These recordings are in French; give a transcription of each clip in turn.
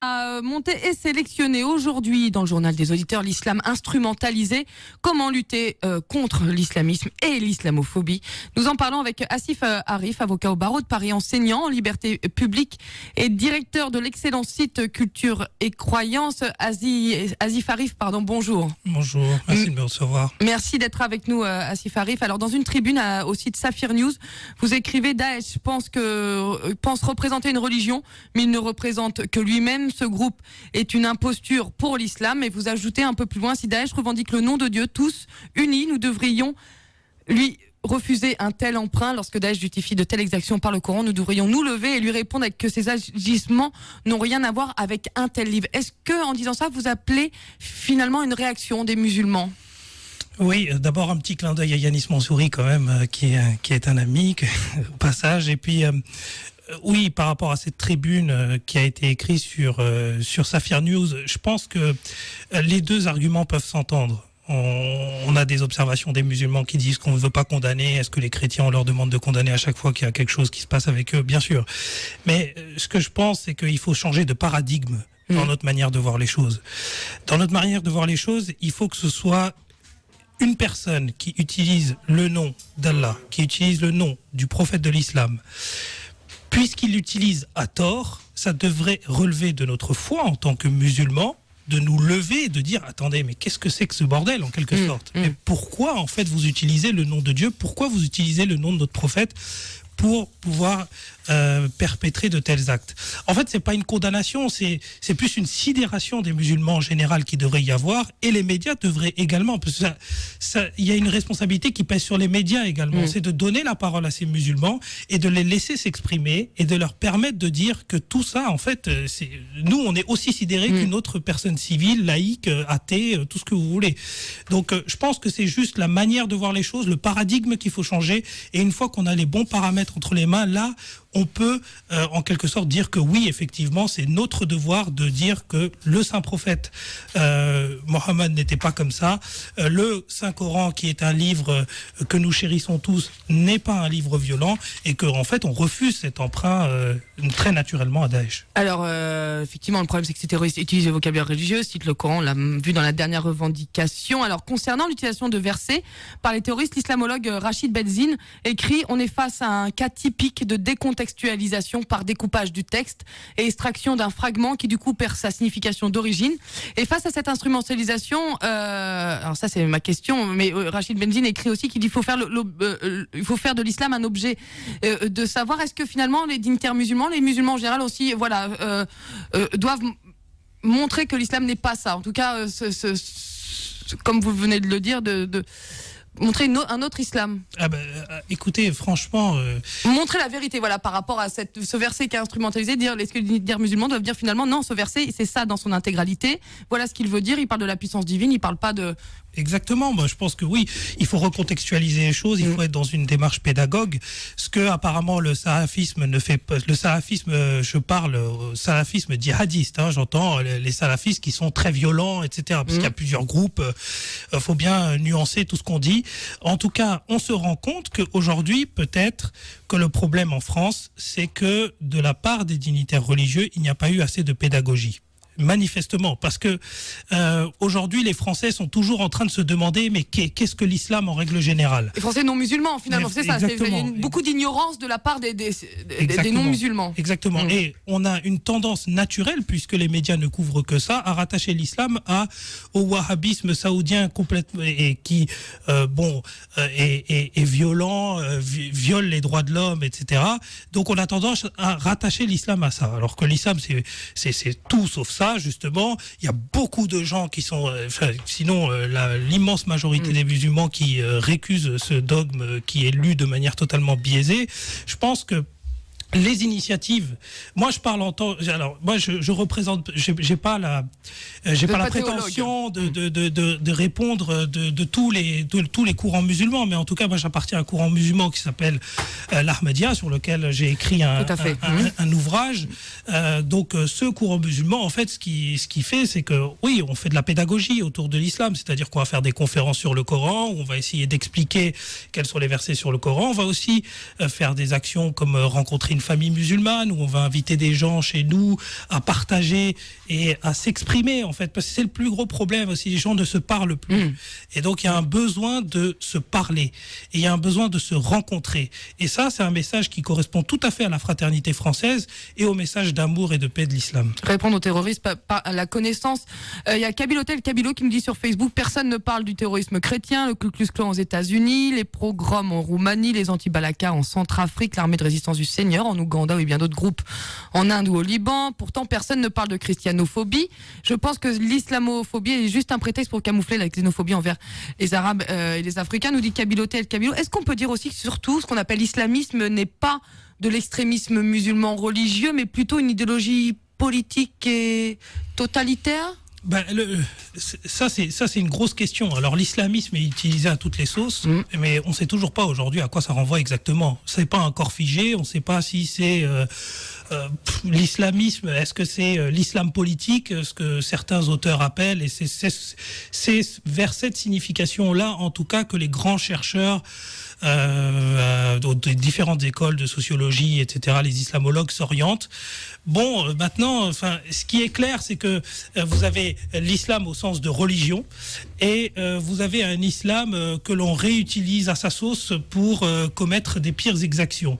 Monté et sélectionné aujourd'hui dans le journal des auditeurs, l'islam instrumentalisé, comment lutter contre l'islamisme et l'islamophobie. Nous en parlons avec Asif Arif, avocat au barreau de Paris, enseignant en liberté publique et directeur de l'excellent site Culture et Croyances. Asif Arif, bonjour. Bonjour, merci de me recevoir. Merci d'être avec nous, Asif Arif. Alors, dans une tribune au site Safir News, vous écrivez: Daesh pense représenter une religion, mais il ne représente que lui-même. Ce groupe est une imposture pour l'islam. Et vous ajoutez un peu plus loin: si Daesh revendique le nom de Dieu, tous unis, nous devrions lui refuser un tel emprunt. Lorsque Daesh justifie de telles exactions par le Coran, nous devrions nous lever et lui répondre que ces agissements n'ont rien à voir avec un tel livre. Est-ce que, en disant ça, vous appelez finalement une réaction des musulmans ? Oui, d'abord un petit clin d'œil à Yanis Mansouri quand même, qui est un ami au passage. Et puis oui, par rapport à cette tribune qui a été écrite sur Safir News, je pense que les deux arguments peuvent s'entendre. On a des observations des musulmans qui disent qu'on ne veut pas condamner. Est-ce que les chrétiens, on leur demande de condamner à chaque fois qu'il y a quelque chose qui se passe avec eux? Bien sûr. Mais ce que je pense, c'est qu'il faut changer de paradigme dans notre manière de voir les choses. Dans notre manière de voir les choses, il faut que ce soit une personne qui utilise le nom d'Allah, qui utilise le nom du prophète de l'islam. Puisqu'il l'utilise à tort, ça devrait relever de notre foi en tant que musulmans, de nous lever et de dire: attendez, mais qu'est-ce que c'est que ce bordel, en quelque sorte? Mais pourquoi, en fait, vous utilisez le nom de Dieu? Pourquoi vous utilisez le nom de notre prophète pour pouvoir perpétrer de tels actes? En fait, c'est pas une condamnation, c'est plus une sidération des musulmans en général qui devrait y avoir, et les médias devraient également, parce que il y a une responsabilité qui pèse sur les médias également, c'est de donner la parole à ces musulmans et de les laisser s'exprimer et de leur permettre de dire que tout ça, en fait, nous, on est aussi sidérés qu'une autre personne civile, laïque, athée, tout ce que vous voulez. Donc, je pense que c'est juste la manière de voir les choses, le paradigme qu'il faut changer, et une fois qu'on a les bons paramètres entre les mains, là, on peut en quelque sorte dire que oui, effectivement, c'est notre devoir de dire que le saint prophète Mohammed n'était pas comme ça. Le Saint-Coran, qui est un livre que nous chérissons tous, n'est pas un livre violent, et qu'en fait, on refuse cet emprunt très naturellement à Daesh. Alors, effectivement, le problème, c'est que ces terroristes utilisent le vocabulaire religieux, citent le Coran, on l'a vu dans la dernière revendication. Alors, concernant l'utilisation de versets par les terroristes, l'islamologue Rachid Benzine écrit: on est face à un cas typique de décontextualisation par découpage du texte et extraction d'un fragment qui du coup perd sa signification d'origine. Et face à cette instrumentalisation, alors ça c'est ma question, mais Rachid Benzine écrit aussi qu'il faut faire il faut faire de l'islam un objet de savoir. Est-ce que finalement les dignitaires musulmans, les musulmans en général aussi, doivent montrer que l'islam n'est pas ça, en tout cas comme vous venez de le dire, de montrer un autre islam. Écoutez, franchement... Montrer la vérité, par rapport à ce verset qui est instrumentalisé, est-ce que les dignitaires musulmans doivent dire finalement, non, ce verset, c'est ça dans son intégralité, voilà ce qu'il veut dire, il parle de la puissance divine, il parle pas de... Exactement, moi je pense que oui, il faut recontextualiser les choses, il faut être dans une démarche pédagogue, ce que apparemment le salafisme ne fait pas. Le salafisme, je parle salafisme djihadiste, j'entends les salafistes qui sont très violents, etc. Parce qu'il y a plusieurs groupes, faut bien nuancer tout ce qu'on dit. En tout cas, on se rend compte qu'aujourd'hui, peut-être que le problème en France, c'est que de la part des dignitaires religieux, il n'y a pas eu assez de pédagogie. Manifestement, parce que aujourd'hui les Français sont toujours en train de se demander mais qu'est-ce que l'islam en règle générale? Les Français non musulmans finalement, c'est ça, il y a beaucoup d'ignorance de la part des non musulmans. Exactement, et on a une tendance naturelle, puisque les médias ne couvrent que ça, à rattacher l'islam au wahhabisme saoudien complètement, et qui est violent, viole les droits de l'homme, etc. Donc on a tendance à rattacher l'islam à ça, alors que l'islam c'est tout sauf ça. Justement, il y a beaucoup de gens qui sont, l'immense majorité des musulmans qui récusent ce dogme qui est lu de manière totalement biaisée. Je pense que les initiatives, moi je parle en tant, alors moi je représente, j'ai pas la prétention de répondre de tous les courants musulmans, mais en tout cas moi j'appartiens à un courant musulman qui s'appelle l'Ahmadiyya, sur lequel j'ai écrit un ouvrage. Donc ce courant musulman, en fait, ce qui fait, c'est que oui, on fait de la pédagogie autour de l'islam, c'est-à-dire qu'on va faire des conférences sur le Coran, on va essayer d'expliquer quels sont les versets sur le Coran, on va aussi faire des actions comme rencontrer une famille musulmane, où on va inviter des gens chez nous à partager et à s'exprimer, en fait, parce que c'est le plus gros problème aussi, les gens ne se parlent plus. Et donc, il y a un besoin de se parler, et il y a un besoin de se rencontrer. Et ça, c'est un message qui correspond tout à fait à la fraternité française et au message d'amour et de paix de l'islam. Répondre aux terroristes par la connaissance. Il y a Kabil Hotel Kabilo qui me dit sur Facebook, personne ne parle du terrorisme chrétien, le Ku Klux Klan aux États-Unis, les pogroms en Roumanie, les anti-Balaka en Centrafrique, l'armée de résistance du Seigneur en Ouganda et bien d'autres groupes en Inde ou au Liban. Pourtant, personne ne parle de christianophobie. Je pense que l'islamophobie est juste un prétexte pour camoufler la xénophobie envers les Arabes et les Africains, nous dit Kabil Hotel Kabilo. Est-ce qu'on peut dire aussi que surtout ce qu'on appelle l'islamisme n'est pas de l'extrémisme musulman religieux, mais plutôt une idéologie politique et totalitaire? Ça c'est une grosse question. Alors l'islamisme est utilisé à toutes les sauces, mais on ne sait toujours pas aujourd'hui à quoi ça renvoie exactement. C'est pas encore figé. On ne sait pas si c'est l'islamisme. Est-ce que c'est l'islam politique, ce que certains auteurs appellent. Et c'est vers cette signification-là, en tout cas, que les grands chercheurs des différentes écoles de sociologie, etc., les islamologues s'orientent. Bon, maintenant, enfin, ce qui est clair, c'est que vous avez l'islam au sens de religion et vous avez un islam que l'on réutilise à sa sauce pour commettre des pires exactions.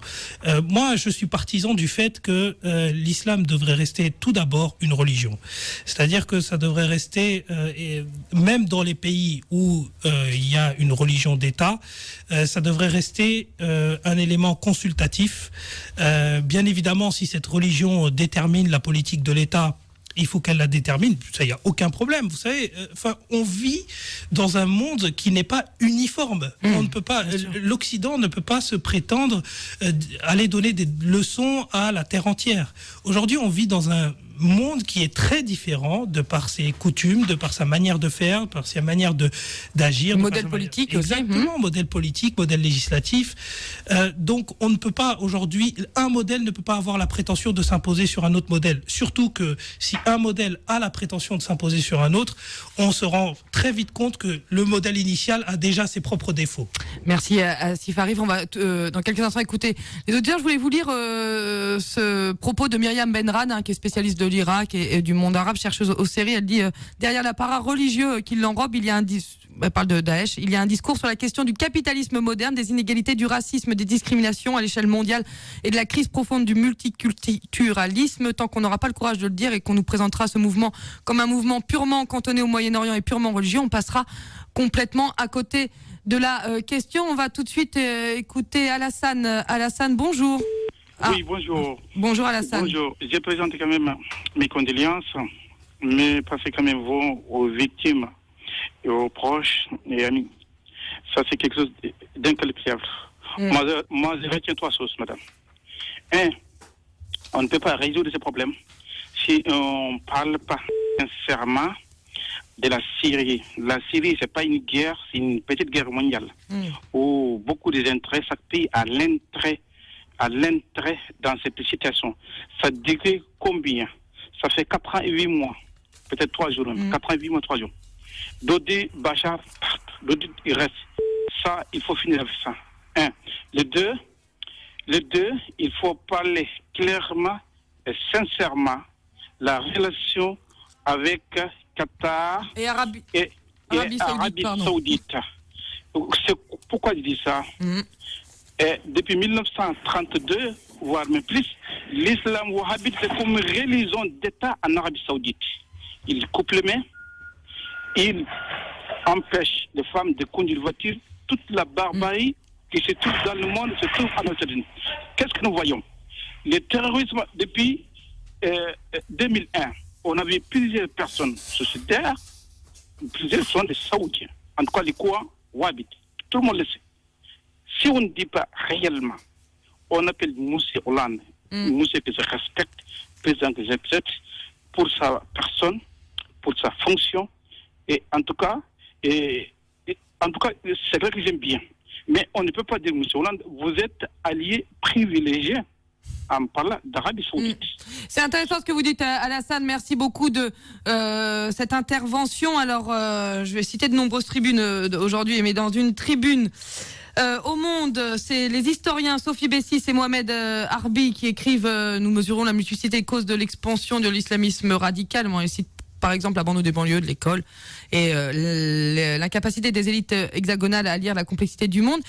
Moi, je suis partisan du fait que l'islam devrait rester tout d'abord une religion. C'est-à-dire que ça devrait rester, et même dans les pays où il y a une religion d'État, ça devrait rester un élément consultatif. Bien évidemment, si cette religion détermine la politique de l'État, il faut qu'elle la détermine. Ça, il n'y a aucun problème. Vous savez, on vit dans un monde qui n'est pas uniforme. On ne peut pas, l'Occident ne peut pas se prétendre aller donner des leçons à la terre entière. Aujourd'hui, on vit dans un monde qui est très différent de par ses coutumes, de par sa manière de faire, par sa manière d'agir. Modèle politique aussi. Exactement, modèle politique, modèle législatif. Donc on ne peut pas aujourd'hui, un modèle ne peut pas avoir la prétention de s'imposer sur un autre modèle. Surtout que si un modèle a la prétention de s'imposer sur un autre, on se rend très vite compte que le modèle initial a déjà ses propres défauts. Merci à Sifarif. On va dans quelques instants écouter les auditeurs. Je voulais vous lire ce propos de Myriam Benran, qui est spécialiste de l'Irak et du monde arabe, chercheuse aux séries. Elle dit derrière l'apparat religieux qui l'enrobe, il y a elle parle de Daesh, il y a un discours sur la question du capitalisme moderne, des inégalités, du racisme, des discriminations à l'échelle mondiale et de la crise profonde du multiculturalisme. Tant qu'on n'aura pas le courage de le dire et qu'on nous présentera ce mouvement comme un mouvement purement cantonné au Moyen-Orient et purement religieux, on passera complètement à côté de la question. On va tout de suite écouter Alassane. Alassane, bonjour. Oui, bonjour. Bonjour Alassane. Bonjour. Je présente quand même mes condoléances, mais passez quand même aux victimes et aux proches et amis. Ça, c'est quelque chose d'inqualifiable. Moi, je retiens trois choses, madame. Un, on ne peut pas résoudre ces problèmes si on ne parle pas sincèrement de la Syrie. La Syrie, ce n'est pas une guerre, c'est une petite guerre mondiale où beaucoup des intérêts s'appuient à l'intérêt dans cette situation. Ça dirait combien? Ça fait 4 ans et 8 mois, peut-être 3 jours, 4 ans et 8 mois, 3 jours. Dodi, Bachar, Dodi, il reste. Ça, il faut finir avec ça. Un. Le deux, il faut parler clairement et sincèrement la relation avec Qatar et Arabie Saoudite. C'est pourquoi je dis ça. Et depuis 1932, voire même plus, l'islam wahhabite c'est comme une religion d'État en Arabie Saoudite. Il coupe les mains, il empêche les femmes de conduire une voiture. Toute la barbarie qui se trouve dans le monde se trouve en Algérie. Qu'est-ce que nous voyons? Le terrorisme, depuis 2001, on avait plusieurs personnes sociétaires, plusieurs sont des Saoudiens. En tout cas, les quoi wahhabites. Tout le monde le sait. Si on ne dit pas réellement, on appelle Moussa Hollande, Moussa que je respecte, président que j'accepte, pour sa personne, pour sa fonction, et en tout cas, c'est vrai que j'aime bien. Mais on ne peut pas dire, Moussa Hollande, vous êtes allié privilégié en parlant d'Arabie Saoudite. C'est intéressant ce que vous dites, Alassane. Merci beaucoup de cette intervention. Alors, je vais citer de nombreuses tribunes aujourd'hui, mais dans une tribune Au Monde, c'est les historiens Sophie Bessis et Mohamed Harbi qui écrivent nous mesurons la multiplicité des causes de l'expansion de l'islamisme radical. Bon, ils citent par exemple l'abandon des banlieues, de l'école et l'incapacité des élites hexagonales à lire la complexité du monde.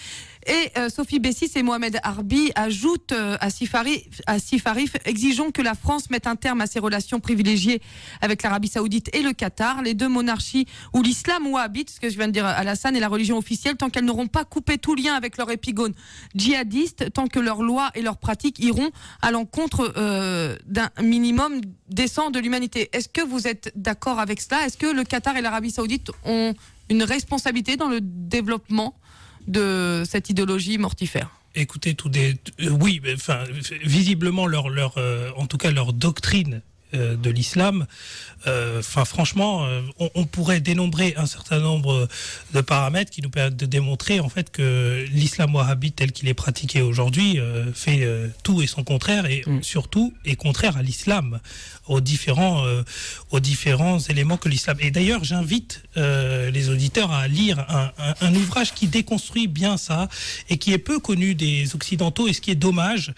Et Sophie Bessis et Mohamed Harbi ajoutent à Sifarif, exigeons que la France mette un terme à ses relations privilégiées avec l'Arabie Saoudite et le Qatar, les deux monarchies où l'islam wahhabite, ce que je viens de dire Alassane, est la religion officielle, tant qu'elles n'auront pas coupé tout lien avec leur épigone djihadiste, tant que leurs lois et leurs pratiques iront à l'encontre d'un minimum décent de l'humanité. Est-ce que vous êtes d'accord avec cela? Est-ce que le Qatar et l'Arabie Saoudite ont une responsabilité dans le développement de cette idéologie mortifère? Écoutez, oui, enfin, visiblement en tout cas leur doctrine de l'islam. Enfin, franchement, on pourrait dénombrer un certain nombre de paramètres qui nous permettent de démontrer en fait que l'islam wahhabite tel qu'il est pratiqué aujourd'hui fait tout et son contraire, et surtout est contraire à l'islam, aux différents éléments que l'islam. Et d'ailleurs, j'invite les auditeurs à lire un ouvrage qui déconstruit bien ça et qui est peu connu des Occidentaux. Et ce qui est dommage,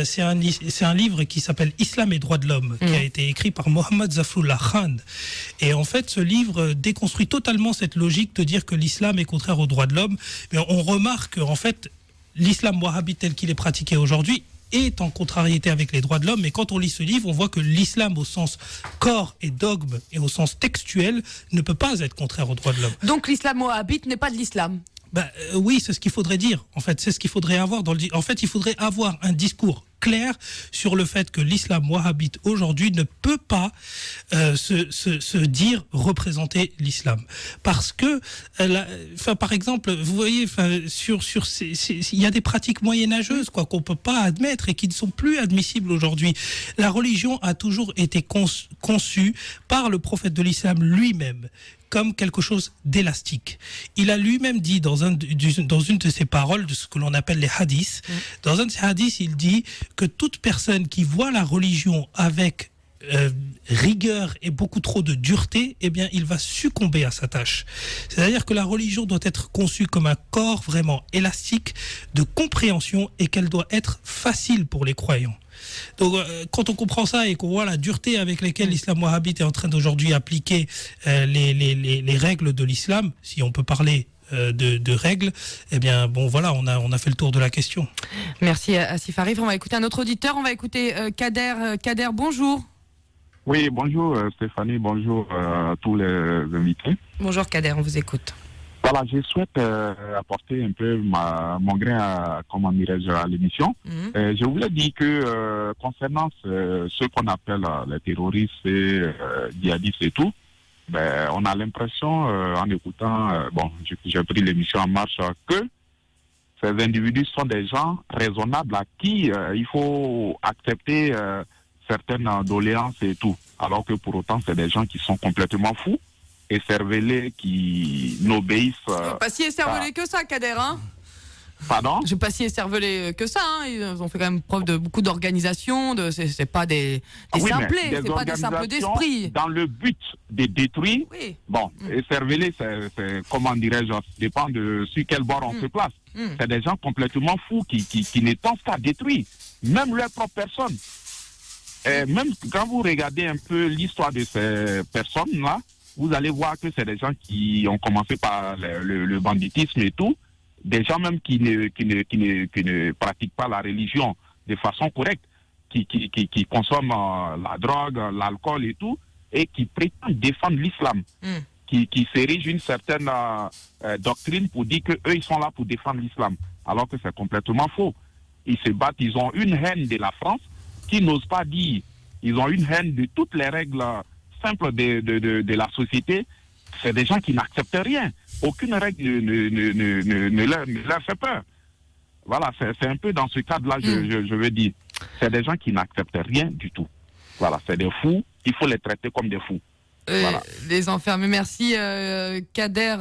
c'est un livre qui s'appelle Islam et droits de l'homme, qui a été écrit par Mohammad Zafrullah Khan. Et en fait, ce livre déconstruit totalement cette logique de dire que l'islam est contraire aux droits de l'homme. Mais on remarque en fait l'islam wahhabite tel qu'il est pratiqué aujourd'hui est en contrariété avec les droits de l'homme. Mais quand on lit ce livre, on voit que l'islam au sens corps et dogme et au sens textuel ne peut pas être contraire aux droits de l'homme. Donc l'islam wahhabite n'est pas de l'islam? Oui, c'est ce qu'il faudrait dire. En fait, c'est ce qu'il faudrait avoir En fait, il faudrait avoir un discours clair sur le fait que l'islam wahhabite aujourd'hui ne peut pas se dire représenter l'islam, parce que par exemple, vous voyez, il y a des pratiques moyenâgeuses qu'on peut pas admettre et qui ne sont plus admissibles aujourd'hui. La religion a toujours été conçue par le prophète de l'islam lui-même comme quelque chose d'élastique. Il a lui-même dit dans une de ses paroles, de ce que l'on appelle les hadiths, dans un de ses hadiths, il dit que toute personne qui voit la religion avec rigueur et beaucoup trop de dureté, eh bien, il va succomber à sa tâche. C'est-à-dire que la religion doit être conçue comme un corps vraiment élastique de compréhension et qu'elle doit être facile pour les croyants. Donc, quand on comprend ça et qu'on voit la dureté avec laquelle l'islam wahhabite est en train d'aujourd'hui appliquer les règles de l'islam, si on peut parler de règles, eh bien, bon, voilà, on a fait le tour de la question. Merci à Sifarif. On va écouter un autre auditeur. On va écouter Kader. Kader, bonjour. Oui, bonjour Stéphanie, bonjour à tous les invités. Bonjour Kader, on vous écoute. Voilà, je souhaite apporter un peu mon grain à l'émission. Je voulais dire que concernant ce qu'on appelle les terroristes et djihadistes et tout, on a l'impression, en écoutant, j'ai pris l'émission en marche, que ces individus sont des gens raisonnables à qui il faut accepter certaines doléances et tout. Alors que pour autant, c'est des gens qui sont complètement fous et cervelés, qui n'obéissent pas si écervelés que ça, Kader, hein? Pardon? Je ne suis pas si écervelés que ça, hein. Ils ont fait quand même preuve de beaucoup d'organisation, c'est pas des simplés, c'est pas des simples d'esprit. Dans le but de détruire, bon, écervelés, c'est, comment dirais-je, ça dépend de sur quel bord on se place. C'est des gens complètement fous qui ne pensent qu'à détruire, même leur propre personne. Et même quand vous regardez un peu l'histoire de ces personnes-là, vous allez voir que c'est des gens qui ont commencé par le banditisme et tout, des gens même qui ne pratiquent pas la religion de façon correcte, qui consomment la drogue, l'alcool et tout, et qui prétendent défendre l'islam, qui s'érigent une certaine doctrine pour dire qu'eux, ils sont là pour défendre l'islam, alors que c'est complètement faux. Ils se battent, ils ont une haine de la France qui n'osent pas dire. Ils ont une haine de toutes les règles simples de la société. C'est des gens qui n'acceptent rien. Aucune règle ne leur fait peur. Voilà, c'est un peu dans ce cadre-là, je veux dire. C'est des gens qui n'acceptent rien du tout. Voilà, c'est des fous. Il faut les traiter comme des fous. Voilà. Les enfermer. Merci Kader.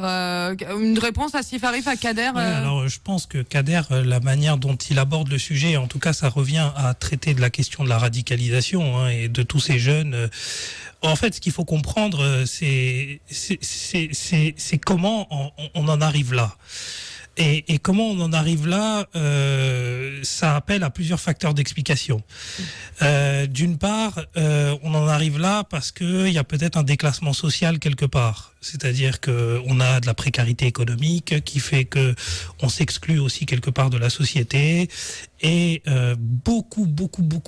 Une réponse à Sifarif, à Kader Alors je pense que Kader, la manière dont il aborde le sujet, en tout cas ça revient à traiter de la question de la radicalisation et de tous ces jeunes. En fait, ce qu'il faut comprendre, c'est comment on en arrive là. Et comment on en arrive là, ça appelle à plusieurs facteurs d'explication. D'une part, on en arrive là parce qu'il y a peut-être un déclassement social quelque part. C'est-à-dire qu'on a de la précarité économique qui fait qu'on s'exclut aussi quelque part de la société. Et beaucoup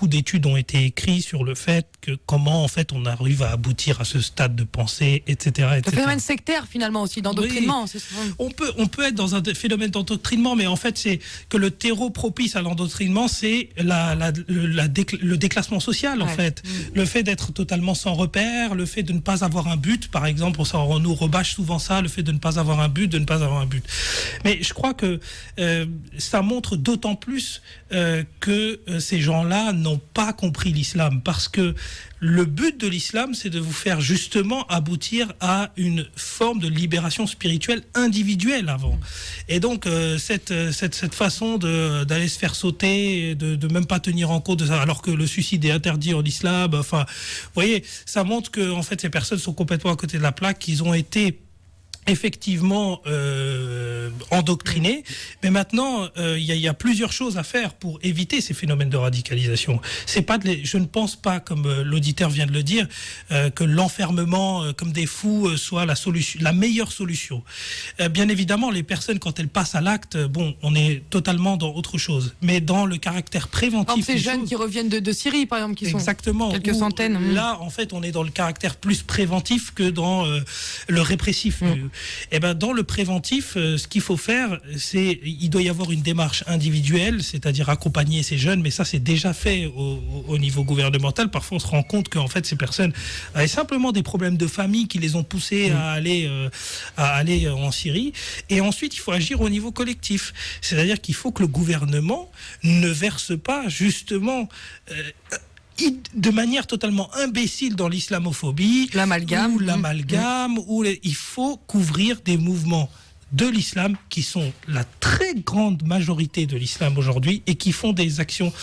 d'études ont été écrites sur le fait que comment en fait on arrive à aboutir à ce stade de pensée, etc. Le phénomène sectaire finalement aussi, d'endoctrinement. Oui. On peut être dans un phénomène d'endoctrinement, mais en fait c'est que le terreau propice à l'endoctrinement, c'est le déclassement social en fait. Le fait d'être totalement sans repère, le fait de ne pas avoir un but, par exemple, on nous rebâche souvent ça, le fait de ne pas avoir un but, Mais je crois que ça montre d'autant plus que ces gens-là n'ont pas compris l'islam, parce que le but de l'islam, c'est de vous faire justement aboutir à une forme de libération spirituelle individuelle avant. Et donc cette façon d'aller se faire sauter, de même pas tenir en compte de ça, alors que le suicide est interdit en islam. Enfin, vous voyez, ça montre que en fait ces personnes sont complètement à côté de la plaque, qu'ils ont été effectivement endoctrinés, mais maintenant il y a plusieurs choses à faire pour éviter ces phénomènes de radicalisation. Je ne pense pas, comme l'auditeur vient de le dire, que l'enfermement comme des fous soit la meilleure solution. Bien évidemment, les personnes, quand elles passent à l'acte, on est totalement dans autre chose, mais dans le caractère préventif. Ces jeunes qui reviennent de Syrie, par exemple, qui exactement, sont quelques centaines. Là, en fait, on est dans le caractère plus préventif que dans le répressif. Et dans le préventif, ce qu'il faut faire, il doit y avoir une démarche individuelle, c'est-à-dire accompagner ces jeunes, mais ça c'est déjà fait au niveau gouvernemental. Parfois on se rend compte qu'en fait ces personnes avaient simplement des problèmes de famille qui les ont poussés à aller en Syrie. Et ensuite il faut agir au niveau collectif, c'est-à-dire qu'il faut que le gouvernement ne verse pas justement de manière totalement imbécile dans l'islamophobie, l'amalgame, il faut couvrir des mouvements de l'islam qui sont la très grande majorité de l'islam aujourd'hui et qui font des actions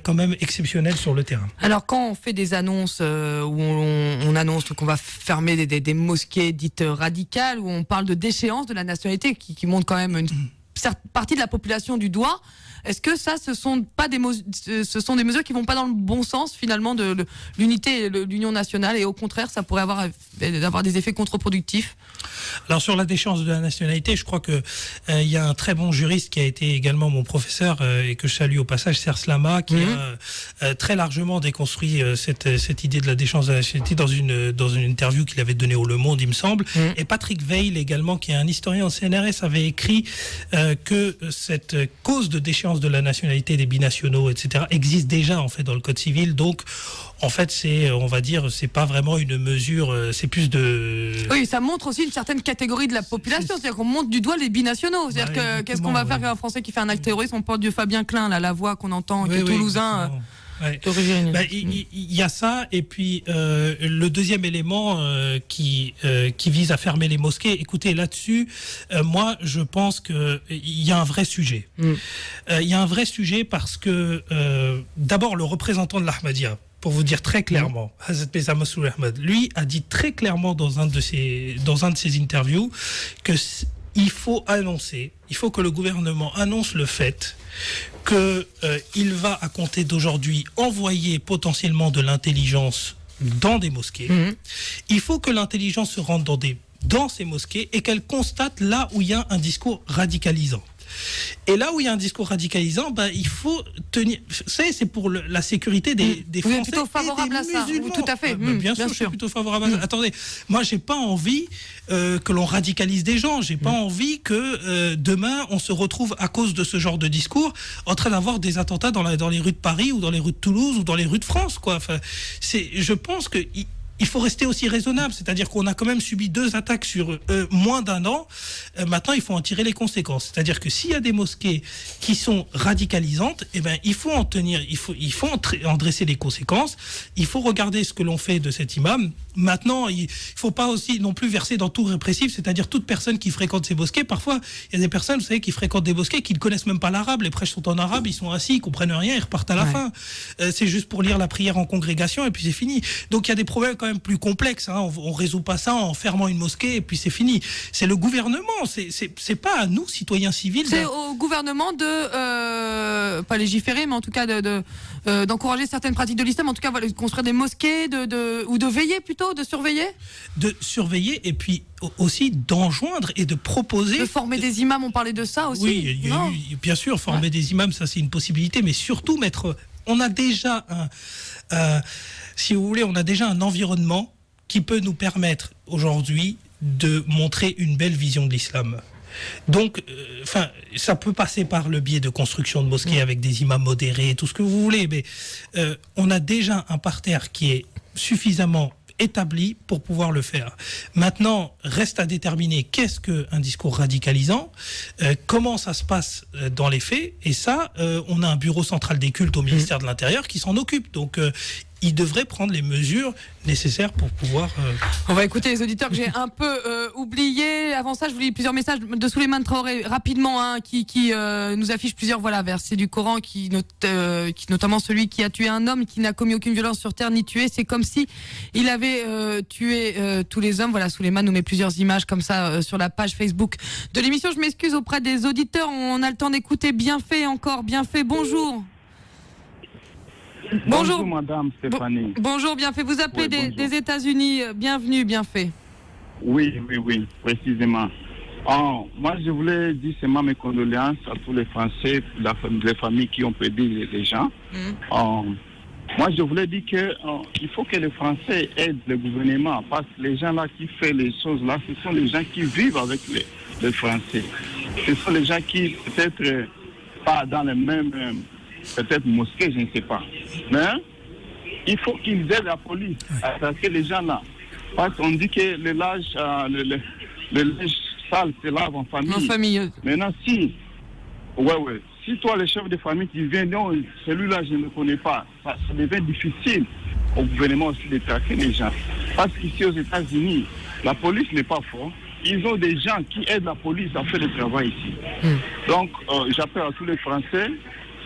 quand même exceptionnelles sur le terrain. Alors quand on fait des annonces où on annonce qu'on va fermer des mosquées dites radicales, où on parle de déchéance de la nationalité qui montre quand même une partie de la population du doigt, est-ce que ça, ce sont des mesures qui vont pas dans le bon sens finalement de l'unité et de l'union nationale, et au contraire ça pourrait avoir des effets contre-productifs? Alors sur la déchéance de la nationalité, je crois que il y a un très bon juriste qui a été également mon professeur et que je salue au passage, Serge Slama, qui a très largement déconstruit cette idée de la déchéance de la nationalité dans une interview qu'il avait donnée au Le Monde, il me semble. Et Patrick Veil également, qui est un historien au CNRS, avait écrit que cette cause de déchéance de la nationalité des binationaux, etc., existe déjà en fait dans le Code civil. Donc en fait on va dire, c'est pas vraiment une mesure, c'est plus de... Oui, ça montre aussi une certaine catégorie de la population, c'est-à-dire qu'on monte du doigt les binationaux. C'est-à-dire que qu'est-ce qu'on va faire qu'un Français qui fait un acte terroriste? On porte du Fabien Klein, là, la voix qu'on entend, qui est toulousain. Ouais. Il y a ça, et puis le deuxième élément qui vise à fermer les mosquées. Écoutez, là-dessus, moi je pense que il y a un vrai sujet. Il y a un vrai sujet parce que d'abord le représentant de l'Ahmadiyya, pour vous dire très clairement, Hazrat Mirza Masroor Ahmad, lui a dit très clairement dans un de ses interviews que il faut que le gouvernement annonce le fait qu'il va, à compter d'aujourd'hui, envoyer potentiellement de l'intelligence dans des mosquées. Il faut que l'intelligence se rende dans ces mosquées et qu'elle constate là où il y a un discours radicalisant. Et là où il y a un discours radicalisant, il faut tenir. C'est pour la sécurité des Français. Vous êtes plutôt favorable à ça? Tout à fait. Bien sûr, je suis plutôt favorable à ça. Attendez, moi, j'ai pas envie que l'on radicalise des gens. J'ai pas envie que demain on se retrouve à cause de ce genre de discours en train d'avoir des attentats dans les rues de Paris ou dans les rues de Toulouse ou dans les rues de France, quoi. Enfin, je pense que il faut rester aussi raisonnable, c'est-à-dire qu'on a quand même subi 2 attaques sur moins d'1 an. Maintenant, il faut en tirer les conséquences. C'est-à-dire que s'il y a des mosquées qui sont radicalisantes, il faut en tenir, il faut en dresser les conséquences. Il faut regarder ce que l'on fait de cet imam. Maintenant, il faut pas aussi non plus verser dans tout répressif, c'est-à-dire toute personne qui fréquente ces mosquées. Parfois, il y a des personnes, vous savez, qui fréquentent des mosquées qui ne connaissent même pas l'arabe. Les prêches sont en arabe, ils sont assis, ils comprennent rien, ils repartent à la fin. C'est juste pour lire la prière en congrégation et puis c'est fini. Donc il y a des problèmes quand même plus complexe. Hein. On résout pas ça en fermant une mosquée et puis c'est fini. C'est le gouvernement. C'est pas à nous, citoyens civils. C'est au gouvernement de pas légiférer, mais en tout cas d'encourager certaines pratiques de l'islam. En tout cas, voilà, de construire des mosquées, ou de veiller plutôt, de surveiller. De surveiller et puis aussi d'enjoindre et de proposer. De former des imams, on parlait de ça aussi. Oui, bien sûr, former des imams, ça c'est une possibilité, mais surtout on a déjà si vous voulez, on a déjà un environnement qui peut nous permettre aujourd'hui de montrer une belle vision de l'islam. Donc, ça peut passer par le biais de construction de mosquées avec des imams modérés, tout ce que vous voulez, mais on a déjà un parterre qui est suffisamment établi pour pouvoir le faire. Maintenant, reste à déterminer qu'est-ce qu'un discours radicalisant, comment ça se passe dans les faits, et ça, on a un bureau central des cultes au ministère de l'Intérieur qui s'en occupe. Donc, il devrait prendre les mesures nécessaires pour pouvoir... On va écouter les auditeurs que j'ai un peu oubliés. Avant ça, je vous lis plusieurs messages de Souleymane Traoré, rapidement, hein, qui nous affiche plusieurs versets du Coran, qui notamment celui qui a tué un homme, qui n'a commis aucune violence sur terre ni tué. C'est comme si il avait tué tous les hommes. Voilà, Souleymane nous met plusieurs images comme ça sur la page Facebook de l'émission. Je m'excuse auprès des auditeurs. On a le temps d'écouter Bienfait encore. Bienfait, bonjour. Bonjour madame Stéphanie. Bonjour Bienfait, vous appelez des États-Unis, bienvenue Bienfait. Oui, précisément. Moi je voulais dire seulement mes condoléances à tous les Français, les familles qui ont perdu les gens. Moi je voulais dire qu'il faut que les Français aident le gouvernement, parce que les gens là qui font les choses là, ce sont les gens qui vivent avec les Français. Ce sont les gens qui peut-être pas dans les mêmes... peut-être mosquée, je ne sais pas. Mais il faut qu'ils aident la police à attaquer les gens là. Parce qu'on dit que le linge sale se lave en famille. En famille. Maintenant, si toi, le chef de famille qui vient, non, celui-là, je ne le connais pas, ça devient difficile au gouvernement aussi de traquer les gens. Parce qu'ici aux États-Unis, la police n'est pas forte. Ils ont des gens qui aident la police à faire le travail ici. Donc, j'appelle à tous les Français.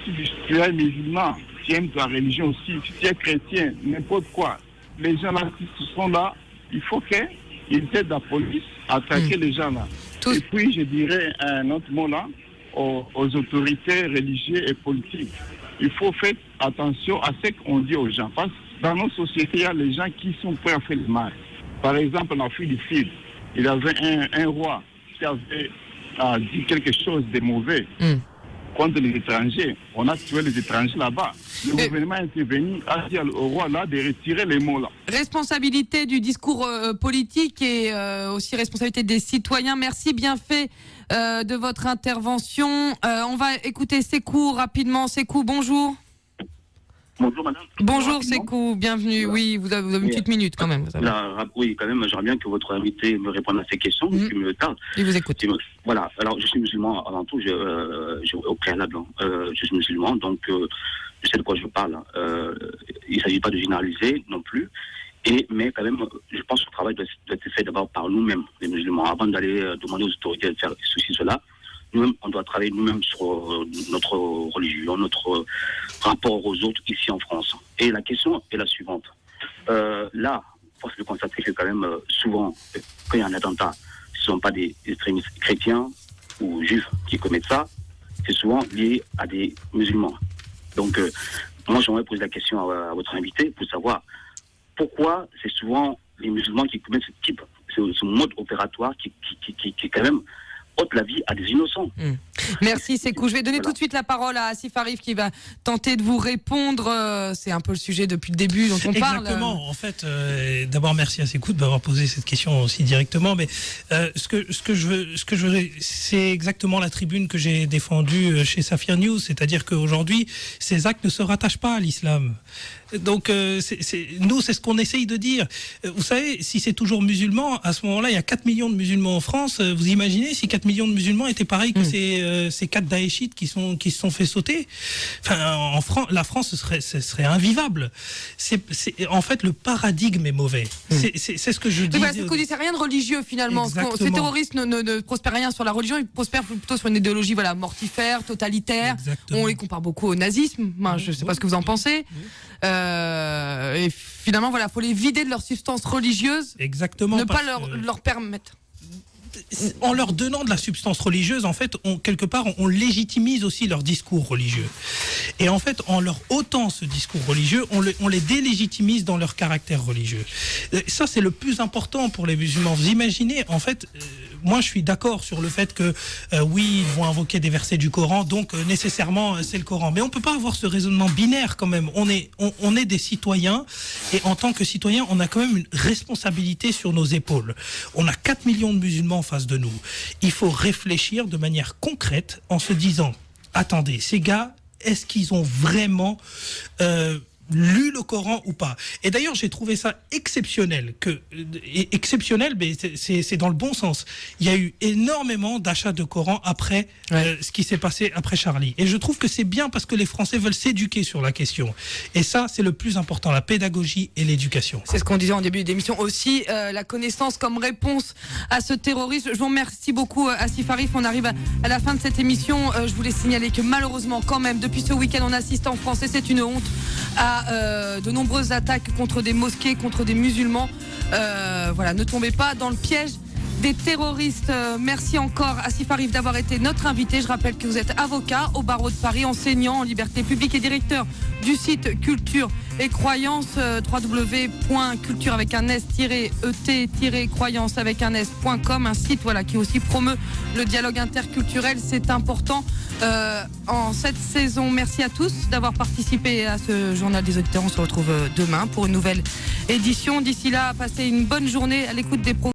Si tu es musulman, tu aimes ta religion aussi, si tu es chrétien, n'importe quoi, les gens là qui sont là, il faut qu'ils aident la police à attaquer les gens là. Et puis je dirais un autre mot là, aux autorités religieuses et politiques. Il faut faire attention à ce qu'on dit aux gens. Parce que dans nos sociétés, il y a les gens qui sont prêts à faire le mal. Par exemple, en Afrique du Sud, il y avait un roi qui avait dit quelque chose de mauvais. Contre les étrangers, on a tué les étrangers là-bas. Le gouvernement est intervenu, a dit au roi là de retirer les mots là. Responsabilité du discours politique et aussi responsabilité des citoyens. Merci Bienfait de votre intervention. On va écouter Sékou rapidement. Sékou, bonjour. Bonjour madame. Bonjour Sékou, bienvenue. Voilà. Oui, vous avez une petite minute quand même. Oui, quand même, j'aimerais bien que votre invité me réponde à ces questions, qui me tardent. Il vous écoute. Voilà, alors je suis musulman avant tout, au préalable, je suis musulman, donc je sais de quoi je parle. Il ne s'agit pas de généraliser non plus, mais quand même, je pense que le travail doit être fait d'abord par nous-mêmes, les musulmans, avant d'aller demander aux autorités de faire ceci, cela. Nous-mêmes, on doit travailler nous-mêmes sur notre religion, notre rapport aux autres ici en France. Et la question est la suivante. Là, force de constater que quand même, souvent, quand il y a un attentat, ce ne sont pas des extrémistes chrétiens ou juifs qui commettent ça, c'est souvent lié à des musulmans. Donc, moi, j'aimerais poser la question à votre invité pour savoir pourquoi c'est souvent les musulmans qui commettent ce mode opératoire qui quand même ôte la vie à des innocents. Merci Sékou. Je vais donner tout de suite la parole à Asif Arif qui va tenter de vous répondre. C'est un peu le sujet depuis le début dont on parle. Exactement. En fait, d'abord merci à Sékou de m'avoir posé cette question aussi directement. Mais ce que je veux, c'est exactement la tribune que j'ai défendue chez Safir News, c'est-à-dire qu'aujourd'hui, ces actes ne se rattachent pas à l'islam. Donc, nous, c'est ce qu'on essaye de dire. Vous savez, si c'est toujours musulman, à ce moment-là, il y a 4 millions de musulmans en France. Vous imaginez si 4 millions de musulmans étaient pareils que ces 4 daéchites qui se sont fait sauter? Enfin, la France, ce serait invivable. En fait, le paradigme est mauvais. C'est ce que je dis. C'est ce qu'on dit, c'est rien de religieux finalement. Ces terroristes ne prospèrent rien sur la religion, ils prospèrent plutôt sur une idéologie mortifère, totalitaire. Exactement. On les compare beaucoup au nazisme. Je ne sais pas ce que vous en pensez. Et finalement, voilà, faut les vider de leur substance religieuse. Exactement. Ne pas leur permettre. En leur donnant de la substance religieuse, en fait, quelque part, on légitimise aussi leur discours religieux. Et en fait, en leur ôtant ce discours religieux, on les délégitimise dans leur caractère religieux. Ça, c'est le plus important pour les musulmans. Vous imaginez, en fait, moi, je suis d'accord sur le fait que, oui, ils vont invoquer des versets du Coran, donc nécessairement, c'est le Coran. Mais on ne peut pas avoir ce raisonnement binaire quand même. On est des citoyens, et en tant que citoyens, on a quand même une responsabilité sur nos épaules. On a 4 millions de musulmans en face de nous. Il faut réfléchir de manière concrète en se disant, attendez, ces gars, est-ce qu'ils ont vraiment lu le Coran ou pas? Et d'ailleurs, j'ai trouvé ça exceptionnel, mais c'est dans le bon sens. Il y a eu énormément d'achats de Coran après ce qui s'est passé après Charlie. Et je trouve que c'est bien parce que les Français veulent s'éduquer sur la question. Et ça, c'est le plus important, la pédagogie et l'éducation. C'est ce qu'on disait en début d'émission aussi, la connaissance comme réponse à ce terrorisme. Je vous remercie beaucoup, Asif Arif. On arrive à la fin de cette émission. Je voulais signaler que malheureusement, quand même, depuis ce week-end, on assiste en France, et c'est une honte, à de nombreuses attaques contre des mosquées, contre des musulmans. Voilà, ne tombez pas dans le piège des terroristes. Merci encore, Asif Arif, d'avoir été notre invité. Je rappelle que vous êtes avocat au barreau de Paris, enseignant en liberté publique et directeur du site Culture et Croyances, www.culture avec un s-et-croyance avec un s.com, un site qui aussi promeut le dialogue interculturel. C'est important en cette saison. Merci à tous d'avoir participé à ce journal des auditeurs. On se retrouve demain pour une nouvelle édition. D'ici là, passez une bonne journée à l'écoute des programmes.